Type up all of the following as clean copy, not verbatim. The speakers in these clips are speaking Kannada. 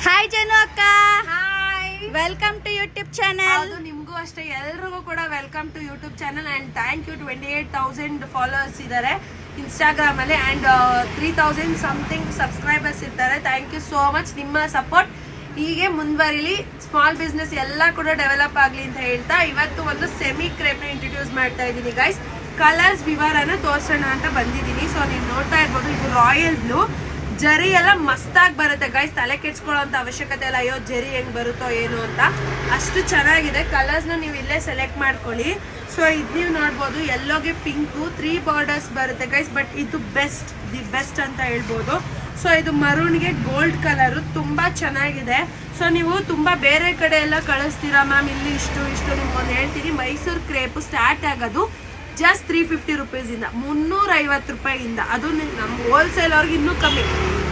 ಹಾಯ್ ಜನು ಅಕ್ಕ, hi, welcome to YouTube channel. ಅದು ನಿಮಗೂ ಅಷ್ಟೇ, ಎಲ್ರಿಗೂ ಕೂಡ welcome to YouTube channel and thank you. 28,000 followers ಇದ್ದಾರೆ ಇನ್ಸ್ಟಾಗ್ರಾಮ್ ಅಲ್ಲಿ ಅಂಡ್ 3,000 ಸಮಥಿಂಗ್ ಸಬ್ಸ್ಕ್ರೈಬರ್ಸ್ ಇರ್ತಾರೆ. Thank you so much. ನಿಮ್ಮ ಸಪೋರ್ಟ್ ಹೀಗೆ ಮುಂದುವರಿಲಿ, ಸ್ಮಾಲ್ ಬಿಸ್ನೆಸ್ ಎಲ್ಲ ಕೂಡ ಡೆವಲಪ್ ಆಗಲಿ ಅಂತ ಹೇಳ್ತಾ ಇವತ್ತು ಒಂದು ಸೆಮಿ ಕ್ರೇಪ್ನ ಇಂಟ್ರೊಡ್ಯೂಸ್ ಮಾಡ್ತಾ ಇದ್ದೀನಿ ಗೈಸ್. ಕಲರ್ಸ್ ವಿವರನ ತೋರ್ಸೋಣ ಅಂತ ಬಂದಿದ್ದೀನಿ. ಸೊ ನೀವು ನೋಡ್ತಾ ಇರ್ಬೋದು, ಇದು ರಾಯಲ್ ಬ್ಲೂ. ಜರಿ ಎಲ್ಲ ಮಸ್ತಾಗಿ ಬರುತ್ತೆ ಗೈಸ್, ತಲೆ ಕೆಡ್ಸ್ಕೊಳ್ಳೋಂಥ ಅವಶ್ಯಕತೆ ಇಲ್ಲ, ಅಯ್ಯೋ ಜರಿ ಹೆಂಗ್ ಬರುತ್ತೋ ಏನು ಅಂತ. ಅಷ್ಟು ಚೆನ್ನಾಗಿದೆ. ಕಲರ್ಸ್ನ ನೀವು ಇಲ್ಲೇ ಸೆಲೆಕ್ಟ್ ಮಾಡ್ಕೊಳ್ಳಿ. ಸೊ ಇದು ನೀವು ನೋಡ್ಬೋದು, ಯೆಲ್ಲೋಗೆ ಪಿಂಕು 3 ಬಾರ್ಡರ್ಸ್ ಬರುತ್ತೆ ಗೈಸ್. ಬಟ್ ಇದು ದಿ ಬೆಸ್ಟ್ ಅಂತ ಹೇಳ್ಬೋದು. ಸೊ ಇದು ಮರೂನ್ಗೆ ಗೋಲ್ಡ್ ಕಲರು ತುಂಬಾ ಚೆನ್ನಾಗಿದೆ. ಸೊ ನೀವು ತುಂಬಾ ಬೇರೆ ಕಡೆ ಎಲ್ಲ ಕಳಿಸ್ತೀರಾ ಮ್ಯಾಮ್, ಇಲ್ಲಿ ಇಷ್ಟು ನಿಮ್ಗೊಂದು ಹೇಳ್ತೀನಿ. ಮೈಸೂರು ಕ್ರೇಪು ಸ್ಟಾರ್ಟ್ ಆಗೋದು ಜಸ್ಟ್ 350 ರುಪೀಸಿಂದ, 350 ರೂಪಾಯಿಯಿಂದ. ಅದು ನಮ್ಮ ಹೋಲ್ಸೇಲ್ ಅವ್ರಿಗೆ ಇನ್ನೂ ಕಮ್ಮಿ,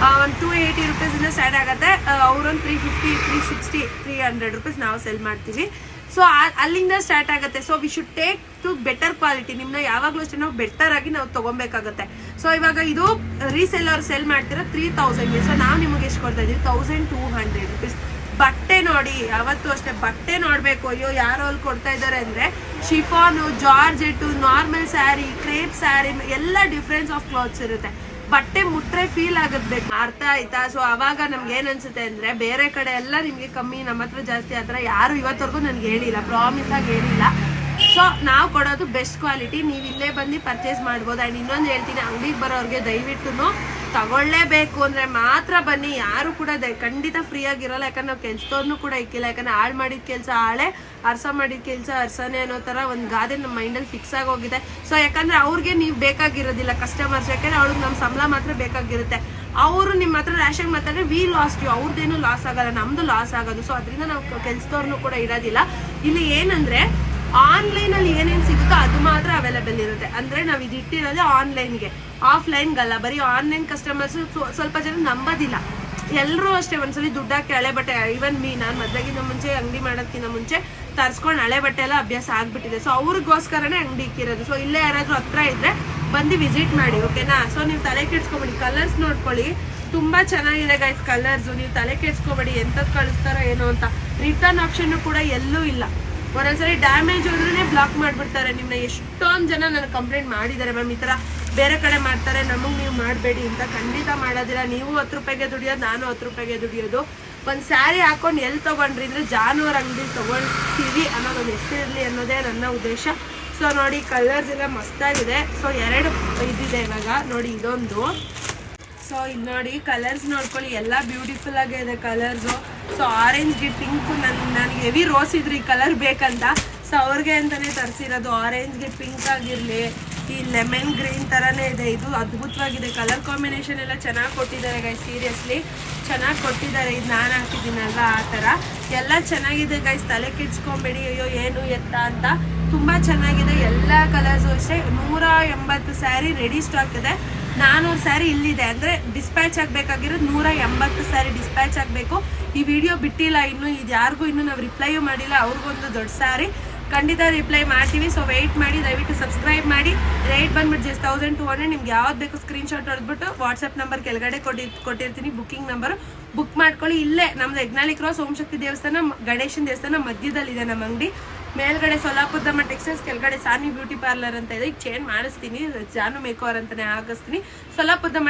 ಒಂದು 280 ರುಪೀಸಿಂದ ಸ್ಟಾರ್ಟ್ ಆಗುತ್ತೆ. ಅವ್ರೊಂದು 350, 360, 300 ರುಪೀಸ್ ನಾವು ಸೆಲ್ ಮಾಡ್ತೀವಿ. ಸೊ ಅಲ್ಲಿಂದ ಸ್ಟಾರ್ಟ್ ಆಗುತ್ತೆ. So we should take to better quality. ನಿಮ್ಮನ್ನ ಯಾವಾಗಲೂ ಅಷ್ಟೇ ನಾವು ಬೆಟರ್ ಆಗಿ ನಾವು ತೊಗೊಬೇಕಾಗುತ್ತೆ. ಸೊ ಇವಾಗ ಇದು ರೀಸೆಲ್ಲರ್ ಸೆಲ್ ಮಾಡ್ತೀರಾ 3000ಗೆ. ಸೊ ನಾವು ನಿಮಗೆ ಎಷ್ಟು ಕೊಡ್ತಾ ಇದ್ದೀವಿ, 1200 ರುಪೀಸ್. ಬಟ್ಟೆ ನೋಡಿ, ಯಾವತ್ತೂ ಅಷ್ಟೇ ಬಟ್ಟೆ ನೋಡಬೇಕು. ಅಯ್ಯೋ ಯಾರೋ ಅಲ್ಲಿ ಕೊಡ್ತಾ ಇದ್ದಾರೆ ಅಂದರೆ chiffon, georgette, normal sari, crepe sari ಎಲ್ಲ ಡಿಫ್ರೆನ್ಸ್ ಆಫ್ ಕ್ಲಾತ್ಸ್ ಇರುತ್ತೆ. ಬಟ್ಟೆ ಮುಟ್ರೆ ಫೀಲ್ ಆಗಬೇಕು, ಅರ್ಥ ಆಯ್ತಾ? ಸೊ ಅವಾಗ ನಮ್ಗೆ ಏನ್ ಅನ್ಸುತ್ತೆ ಅಂದ್ರೆ, ಬೇರೆ ಕಡೆ ಎಲ್ಲ ನಿಮ್ಗೆ ಕಮ್ಮಿ, ನಮ್ಮ ಹತ್ರ ಜಾಸ್ತಿ. ಆ ಥರ ಯಾರು ಇವತ್ತವರೆಗೂ ನನ್ಗೆ ಹೇಳಿಲ್ಲ, ಪ್ರಾಮಿಸ್ ಆಗಿ ಹೇಳಿಲ್ಲ. ಸೊ ನಾವು ಕೊಡೋದು ಬೆಸ್ಟ್ ಕ್ವಾಲಿಟಿ. ನೀವು ಇಲ್ಲೇ ಬಂದು ಪರ್ಚೇಸ್ ಮಾಡ್ಬೋದು. ಆ್ಯಂಡ್ ಇನ್ನೊಂದು ಹೇಳ್ತೀನಿ, ಅಂಗಡಿಗೆ ಬರೋರಿಗೆ ದಯವಿಟ್ಟು ತಗೊಳ್ಳೇಬೇಕು ಅಂದ್ರೆ ಮಾತ್ರ ಬನ್ನಿ. ಯಾರು ಕೂಡ ಖಂಡಿತ ಫ್ರೀ ಆಗಿರೋಲ್ಲ. ಯಾಕಂದ್ರೆ ನಾವು ಕೆಲ್ಸದವ್ರನ್ನೂ ಕೂಡ ಇಕ್ಕಿಲ್ಲ. ಯಾಕಂದ್ರೆ ಹಾಳು ಮಾಡಿದ ಕೆಲಸ ಹಾಳೆ, ಅರ್ಸ ಮಾಡಿದ ಕೆಲಸ ಅರ್ಸನೆ ಅನ್ನೋ ಥರ ಒಂದು ಗಾದೆ ನಮ್ಮ ಮೈಂಡಲ್ಲಿ ಫಿಕ್ಸ್ ಆಗೋಗಿದೆ. ಸೊ ಯಾಕಂದ್ರೆ ಅವ್ರಿಗೆ ನೀವು ಬೇಕಾಗಿರೋದಿಲ್ಲ ಕಸ್ಟಮರ್ಸ್, ಯಾಕಂದ್ರೆ ಅವ್ರಿಗೆ ನಮ್ಮ ಸಂಬಳ ಮಾತ್ರ ಬೇಕಾಗಿರುತ್ತೆ. ಅವರು ನಿಮ್ಮ ಹತ್ರ ರ್ಯಾಶಾಗಿ ಮಾತಾಡಿದ್ರೆ ವಿ ಲಾಸ್ಟ್ ಯು, ಅವ್ರದ್ದೇನು ಲಾಸ್ ಆಗಲ್ಲ, ನಮ್ದು ಲಾಸ್ ಆಗೋದು. ಸೊ ಅದರಿಂದ ನಾವು ಕೆಲ್ಸದವ್ರನ್ನೂ ಕೂಡ ಇರೋದಿಲ್ಲ. ಇಲ್ಲಿ ಏನಂದ್ರೆ ಆನ್ಲೈನಲ್ಲಿ ಏನೇನು ಸಿಗುತ್ತೋ ಅದು ಮಾತ್ರ ಅವೈಲೇಬಲ್ ಇರುತ್ತೆ. ಅಂದರೆ ನಾವು ಇದು ಇಟ್ಟಿರೋದೇ ಆನ್ಲೈನ್ಗೆ, ಆಫ್ಲೈನ್ಗಲ್ಲ. ಬರೀ ಆನ್ಲೈನ್ ಕಸ್ಟಮರ್ಸ್ ಸ್ವಲ್ಪ ಜನ ನಂಬೋದಿಲ್ಲ. ಎಲ್ಲರೂ ಅಷ್ಟೇ ಒಂದ್ಸಲಿ ದುಡ್ಡು ಹಾಕಿ ಹಳೆ ಬಟ್ಟೆ, ಈವನ್ ನಾನು ಮದ್ವೆಗಿಂತ ಮುಂಚೆ ಅಂಗಡಿ ಮಾಡೋದಕ್ಕಿಂತ ಮುಂಚೆ ತರಿಸ್ಕೊಂಡು ಹಳೆ ಬಟ್ಟೆ ಎಲ್ಲ ಅಭ್ಯಾಸ ಆಗ್ಬಿಟ್ಟಿದೆ. ಸೊ ಅವ್ರಿಗೋಸ್ಕರನೇ ಅಂಗಡಿ ಇಕ್ಕಿರೋದು. ಸೊ ಇಲ್ಲೇ ಯಾರಾದರೂ ಹತ್ರ ಇದ್ರೆ ಬಂದು ವಿಸಿಟ್ ಮಾಡಿ, ಓಕೆನಾ? ಸೊ ನೀವು ತಲೆ ಕೆಡ್ಸ್ಕೊಬೇಡಿ, ಕಲರ್ಸ್ ನೋಡ್ಕೊಳ್ಳಿ, ತುಂಬ ಚೆನ್ನಾಗಿದೆ ಗೈಸ್ ಕಲರ್ಸು. ನೀವು ತಲೆ ಕೆಡ್ಸ್ಕೊಬೇಡಿ ಎಂಥದ್ದು ಕಳಿಸ್ತಾರೋ ಏನೋ ಅಂತ. ರಿಟರ್ನ್ ಆಪ್ಷನ್ನು ಕೂಡ ಎಲ್ಲೂ ಇಲ್ಲ. ಒಂದೊಂದ್ಸರಿ ಡ್ಯಾಮೇಜ್ ಹೋದ್ರೂ ಬ್ಲಾಕ್ ಮಾಡಿಬಿಡ್ತಾರೆ ನಿಮ್ಮನ್ನ. ಎಷ್ಟೊಂದು ಜನ ನನಗೆ ಕಂಪ್ಲೇಂಟ್ ಮಾಡಿದ್ದಾರೆ, ಮ್ಯಾಮ್ ಈ ಥರ ಬೇರೆ ಕಡೆ ಮಾಡ್ತಾರೆ, ನಮಗೆ ನೀವು ಮಾಡಬೇಡಿ ಅಂತ. ಖಂಡಿತ ಮಾಡೋದಿಲ್ಲ. ನೀವು 10 ರೂಪಾಯಿಗೆ ದುಡಿಯೋದು, ನಾನು 10 ರೂಪಾಯಿಗೆ ದುಡಿಯೋದು. ಒಂದು ಸ್ಯಾರಿ ಹಾಕೊಂಡು ಎಲ್ಲಿ ತೊಗೊಂಡ್ರಿ ಅಂದರೆ ಜಾನುವಾರು ಅಂಗಡಿ ತೊಗೊಳ್ತೀವಿ ಅನ್ನೋದೊಂದು ಹೆಸರಿರಲಿ ಅನ್ನೋದೇ ನನ್ನ ಉದ್ದೇಶ. ಸೊ ನೋಡಿ, ಕಲರ್ಸ್ ಎಲ್ಲ ಮಸ್ತಾಗಿದೆ. ಸೊ 2 ಇದಿದೆ ಇವಾಗ ನೋಡಿ, ಇದೊಂದು. ಸೊ ಇದು ನೋಡಿ, ಕಲರ್ಸ್ ನೋಡ್ಕೊಳ್ಳಿ, ಎಲ್ಲ ಬ್ಯೂಟಿಫುಲ್ ಆಗಿದೆ ಕಲರ್ಸು. ಸೊ ಆರೆಂಜ್ಗೆ ಪಿಂಕು, ನನಗೆ ಹೆವಿ ರೋಸ್ ಇದ್ರಿ ಈ ಕಲರ್ ಬೇಕಂತ. ಸೊ ಅವ್ರಿಗೆ ಅಂತಲೇ ತರಿಸಿರೋದು. ಆರೆಂಜ್ಗೆ ಪಿಂಕ್ ಆಗಿರಲಿ, ಈ ಲೆಮನ್ ಗ್ರೀನ್ ಥರನೇ ಇದೆ. ಇದು ಅದ್ಭುತವಾಗಿದೆ. ಕಲರ್ ಕಾಂಬಿನೇಷನ್ ಎಲ್ಲ ಚೆನ್ನಾಗಿ ಕೊಟ್ಟಿದ್ದಾರೆ ಗೈಸ್, ಸೀರಿಯಸ್ಲಿ ಚೆನ್ನಾಗಿ ಕೊಟ್ಟಿದ್ದಾರೆ. ಇದು ನಾನು ಹಾಕಿದ್ದೀನಲ್ಲ ಆ ಥರ ಎಲ್ಲ ಚೆನ್ನಾಗಿದೆ ಗೈಸ್. ತಲೆ ಕೆಡ್ಸ್ಕೊಬೇಡಿ, ಅಯ್ಯೋ ಏನು ಎತ್ತ ಅಂತ. ತುಂಬ ಚೆನ್ನಾಗಿದೆ. ಎಲ್ಲ ಕಲರ್ಸು ಅಷ್ಟೇ. 180 ಸ್ಯಾರಿ ರೆಡಿ ಸ್ಟಾಕ್ ಇದೆ. 400 ಸ್ಯಾರಿ ಇಲ್ಲಿದೆ. ಅಂದರೆ ಡಿಸ್ಪ್ಯಾಚ್ ಆಗಬೇಕಾಗಿರೋದು 180 ಸ್ಯಾರಿ ಡಿಸ್ಪ್ಯಾಚ್ ಆಗಬೇಕು. ಈ ವಿಡಿಯೋ ಬಿಟ್ಟಿಲ್ಲ ಇನ್ನು, ಇದು ಯಾರಿಗೂ ಇನ್ನೂ ನಾವು ರಿಪ್ಲೈಯೂ ಮಾಡಿಲ್ಲ. ಅವ್ರಿಗೊಂದು ದೊಡ್ಡ ಸ್ಯಾರಿ ಖಂಡಿತ ರಿಪ್ಲೈ ಮಾಡ್ತೀವಿ. ಸೊ ವೆಯ್ಟ್ ಮಾಡಿ, ದಯವಿಟ್ಟು ಸಬ್ಸ್ಕ್ರೈಬ್ ಮಾಡಿ. ರೇಟ್ ಬಂದ್ಬಿಟ್ಟು ಜಸ್ಟ್ 1200. ನಿಮ್ಗೆ ಯಾವ್ದು ಬೇಕು ಸ್ಕ್ರೀನ್ಶಾಟ್ ಹೊಡೆದ್ಬಿಟ್ಟು ವಾಟ್ಸಪ್ ನಂಬರ್ ಕೆಳಗಡೆ ಕೊಟ್ಟಿರ್ತೀನಿ, ಬುಕ್ಕಿಂಗ್ ನಂಬರು. ಬುಕ್ ಮಾಡ್ಕೊಳ್ಳಿ. ಇಲ್ಲೇ ನಮ್ದು ಯಜ್ಞಾಳಿ ಕ್ರಾಸ್ ಓಂಶಕ್ತಿ ದೇವಸ್ಥಾನ, ಗಣೇಶನ ದೇವಸ್ಥಾನ ಮಧ್ಯದಲ್ಲಿದೆ ನಮ್ಮ ಅಂಗಡಿ. ಮೇಲ್ಗಡೆ ಸೊಲ್ಲಾಪುರದಮ್ಮ ಟೆಕ್ಸ್ಟೈಲ್ಸ್, ಕೆಳಗಡೆ ಸಾನಿ ಬ್ಯೂಟಿ ಪಾರ್ಲರ್ ಅಂತ ಇದೆ. ಈಗ ಚೇಂಜ್ ಮಾಡಿಸ್ತೀನಿ, ಜಾನು ಮೇಕೋರ್ ಅಂತಾನೆ ಹಾಕಿಸ್ತೀನಿ. ಸೊಲ್ಲಾಪುರದಮ್ಮ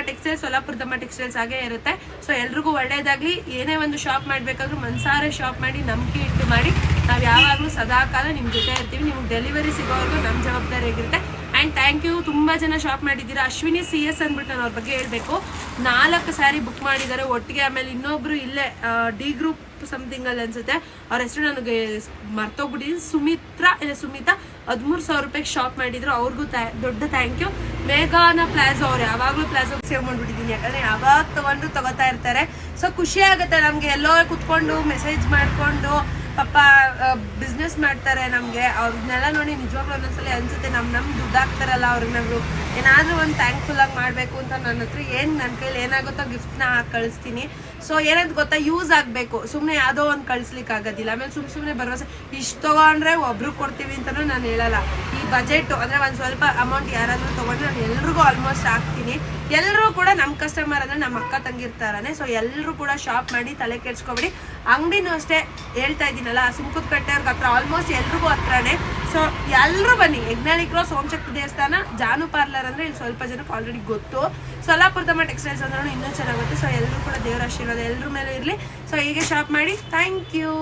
ಟೆಕ್ಸ್ಟೈಲ್ಸ್ ಹಾಗೆ ಇರುತ್ತೆ. ಸೊ ಎಲ್ರಿಗೂ ಒಳ್ಳೇದಾಗ್ಲಿ. ಏನೇ ಒಂದು ಶಾಪ್ ಮಾಡಬೇಕಾದ್ರೂ ಮನ್ಸಾರೆ ಶಾಪ್ ಮಾಡಿ, ನಂಬಿಕೆ ಇಟ್ಟು ಮಾಡಿ. ನಾವು ಯಾವಾಗಲೂ ಸದಾಕಾಲ ನಿಮ್ಮ ಜೊತೆ ಇರ್ತೀವಿ. ನಿಮ್ಗೆ ಡೆಲಿವರಿ ಸಿಗೋವರೆಗೂ ನಮ್ಮ ಜವಾಬ್ದಾರಿ ಆಗಿರುತ್ತೆ. And thank you. ತುಂಬ ಜನ ಶಾಪ್ ಮಾಡಿದ್ದೀರಾ. ಅಶ್ವಿನಿ CS ಅಂದ್ಬಿಟ್ಟು ನಾನು ಅವ್ರ ಬಗ್ಗೆ ಹೇಳಬೇಕು. 4 ಸ್ಯಾರಿ ಬುಕ್ ಮಾಡಿದ್ದಾರೆ ಒಟ್ಟಿಗೆ. ಆಮೇಲೆ ಇನ್ನೊಬ್ರು ಇಲ್ಲೇ ಡಿ ಗ್ರೂಪ್ ಸಮಥಿಂಗ್ ಅಲ್ಲಿ ಅನ್ಸುತ್ತೆ, ಅವ್ರ ಹೆಸರು ನನಗೆ ಮರ್ತೋಗ್ಬಿಟ್ಟಿದ್ದೀನಿ. ಸುಮಿತಾ 13,000 ರೂಪಾಯಿಗೆ ಶಾಪ್ ಮಾಡಿದ್ರು. ಅವ್ರಿಗೂ ದೊಡ್ಡ ಥ್ಯಾಂಕ್ ಯು. ಮೇಘಾನ ಪ್ಲಾಜೋ, ಅವ್ರು ಯಾವಾಗಲೂ ಪ್ಲಾಜೋ ಸೇವ್ ಮಾಡ್ಬಿಟ್ಟಿದ್ದೀನಿ, ಯಾಕಂದರೆ ಯಾವಾಗ ತಗೋತಾ ಇರ್ತಾರೆ. ಸೊ ಖುಷಿ ಆಗುತ್ತೆ ನಮಗೆ. ಎಲ್ಲೋ ಕುತ್ಕೊಂಡು ಮೆಸೇಜ್ ಮಾಡಿಕೊಂಡು ಪಾಪ ಬಿಸ್ನೆಸ್ ಮಾಡ್ತಾರೆ ನಮಗೆ. ಅವ್ರನ್ನೆಲ್ಲ ನೋಡಿ ನಿಜವಾಗ್ಲೂ ಒಂದೊಂದ್ಸಲಿ ಅನ್ಸುತ್ತೆ, ನಮ್ಮ ದುಡ್ಡು ಹಾಕ್ತಾರಲ್ಲ ಅವ್ರಿಗೆ ನಾವು ಏನಾದರೂ ಒಂದು ಥ್ಯಾಂಕ್ಫುಲ್ ಆಗಿ ಮಾಡಬೇಕು ಅಂತ. ನನ್ನ ಹತ್ರ ನನ್ನ ಕೈಲಿ ಏನಾಗುತ್ತೋ ಗಿಫ್ಟ್ನ ಹಾಕಿ ಕಳಿಸ್ತೀನಿ. ಸೊ ಏನಂತ ಗೊತ್ತಾ, ಯೂಸ್ ಆಗಬೇಕು. ಸುಮ್ಮನೆ ಯಾವುದೋ ಒಂದು ಕಳಿಸ್ಲಿಕ್ಕೆ ಆಗೋದಿಲ್ಲ. ಆಮೇಲೆ ಸುಮ್ಮನೆ ಭರವಸೆ ಇಷ್ಟು ತೊಗೊಂಡ್ರೆ ಒಬ್ರು ಕೊಡ್ತೀವಿ ಅಂತಲೂ ನಾನು ಹೇಳಲ್ಲ. ಈ ಬಜೆಟು ಅಂದರೆ ಒಂದು ಸ್ವಲ್ಪ ಅಮೌಂಟ್ ಯಾರಾದರೂ ತೊಗೊಂಡ್ರೆ ನಾನು ಎಲ್ರಿಗೂ ಆಲ್ಮೋಸ್ಟ್ ಹಾಕ್ತೀನಿ. ಎಲ್ಲರೂ ಕೂಡ ನಮ್ಮ ಕಸ್ಟಮರ್ ಅಂದರೆ ನಮ್ಮ ಅಕ್ಕ ತಂಗಿರ್ತಾರನೆ. ಸೊ ಎಲ್ಲರೂ ಕೂಡ ಶಾಪ್ ಮಾಡಿ ತಲೆ ಕೆಡ್ಸ್ಕೊಬೇಡಿ. ಅಂಗಡಿನೂ ಅಷ್ಟೇ ಹೇಳ್ತಾ ಇದ್ದೀನಲ್ಲ, ಸುಂಕದಕಟ್ಟೆಯವ್ರಿಗೆ ಹತ್ರ ಆಲ್ಮೋಸ್ಟ್ ಎಲ್ರಿಗೂ ಹತ್ರನೇ. ಸೊ ಎಲ್ಲರೂ ಬನ್ನಿ. ಯಜ್ಞಾಳಿ ಕ್ರಾಸ್ ಓಂಶಕ್ತಿ ದೇವಸ್ಥಾನ, ಜಾನು ಪಾರ್ಲರ್ ಅಂದರೆ ಇಲ್ಲಿ ಸ್ವಲ್ಪ ಜನಕ್ಕೆ ಆಲ್ರೆಡಿ ಗೊತ್ತು. ಸೊಲ್ಲಾಪುರ ತಮ್ಮ ಟೆಕ್ಸ್ಟೈಲ್ಸ್ ಅಂದ್ರೆ ಇನ್ನೂ ಚೆನ್ನಾಗುತ್ತೆ. ಸೊ ಎಲ್ಲರೂ ಕೂಡ ದೇವರ ಆಶೀರ್ವಾದ ಎಲ್ಲರ ಮೇಲೂ ಇರಲಿ. ಸೊ ಹೀಗೆ ಶಾಪ್ ಮಾಡಿ. Thank you.